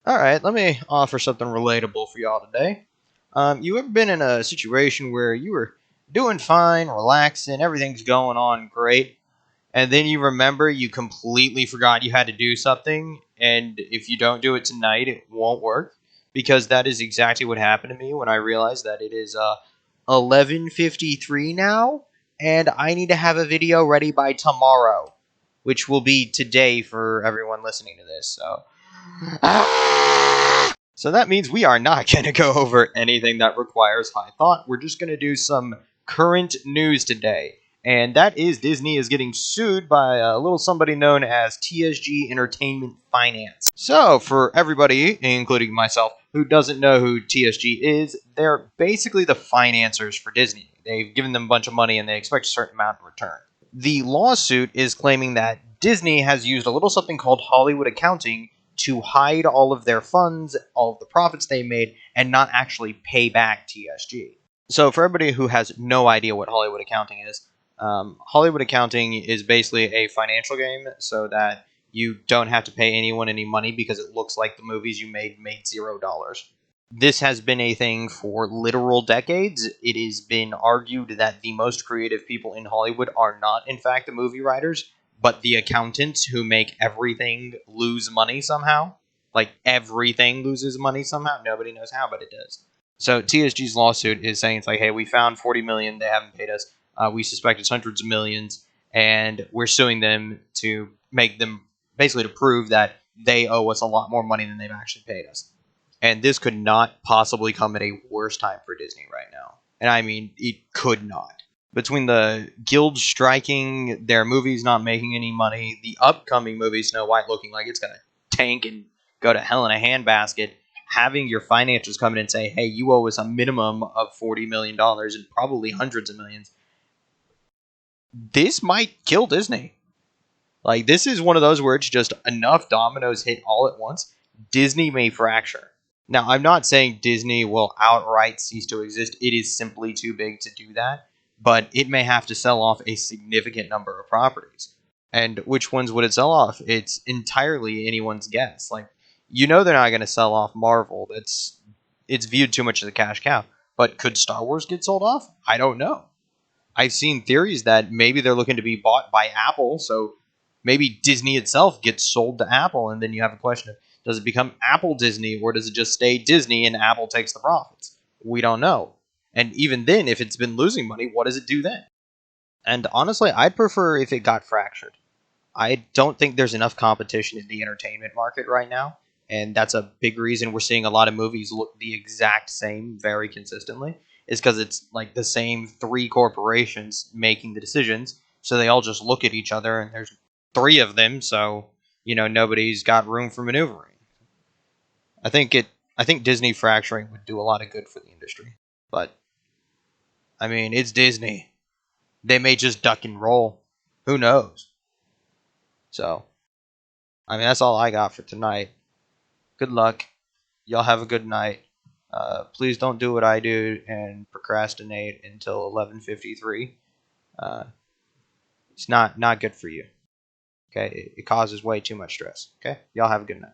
All right, let me offer something relatable for y'all today. You ever been in a situation where you were doing fine, relaxing, everything's going on great, and then you remember you completely forgot you had to do something, and if you don't do it tonight, it won't work? Because that is exactly what happened to me when I realized that it is 11:53 now, and I need to have a video ready by tomorrow, which will be today for everyone listening to this. So that means we are not going to go over anything that requires high thought. We're just going to do some current news today. And that is Disney is getting sued by a little somebody known as TSG Entertainment Finance. So, for everybody, including myself, who doesn't know who TSG is, they're basically the financiers for Disney. They've given them a bunch of money and they expect a certain amount in return. The lawsuit is claiming that Disney has used a little something called Hollywood accounting to hide all of their funds, all of the profits they made, and not actually pay back TSG. So, for everybody who has no idea what Hollywood accounting is, Hollywood accounting is basically a financial game so that you don't have to pay anyone any money because it looks like the movies you made $0. This has been a thing for literal decades. It has been argued that the most creative people in Hollywood are not, in fact, the movie writers, but the accountants who make everything lose money somehow. Like everything loses money somehow. Nobody knows how, but it does. So TSG's lawsuit is saying it's like, hey, we found 40 million. They haven't paid us. We suspect it's hundreds of millions, and we're suing them to make them basically to prove that they owe us a lot more money than they've actually paid us. And this could not possibly come at a worse time for Disney right now. And I mean, it could not. Between the guild striking, their movies not making any money, the upcoming movie Snow White looking like it's going to tank and go to hell in a handbasket, having your financiers come in and say, hey, you owe us a minimum of $40 million and probably hundreds of millions, this might kill Disney. Like, this is one of those where it's just enough dominoes hit all at once. Disney may fracture. Now, I'm not saying Disney will outright cease to exist. It is simply too big to do that. But it may have to sell off a significant number of properties. And which ones would it sell off? It's entirely anyone's guess. Like, you know they're not going to sell off Marvel. It's viewed too much as a cash cow. But could Star Wars get sold off? I don't know. I've seen theories that maybe they're looking to be bought by Apple, so maybe Disney itself gets sold to Apple, and then you have a question of, does it become Apple Disney, or does it just stay Disney and Apple takes the profits? We don't know. And even then, if it's been losing money, what does it do then? And honestly, I'd prefer if it got fractured. I don't think there's enough competition in the entertainment market right now, and that's a big reason we're seeing a lot of movies look the exact same very consistently. Is because it's like the same three corporations making the decisions, so they all just look at each other, and there's three of them, so nobody's got room for maneuvering. I think it. I think Disney fracturing would do a lot of good for the industry, but I mean, it's Disney. They may just duck and roll. Who knows? So, I mean, that's all I got for tonight. Good luck. Y'all have a good night. Please don't do what I do and procrastinate until 11:53. Uh, it's not good for you. Okay, it causes way too much stress. Okay, y'all have a good night.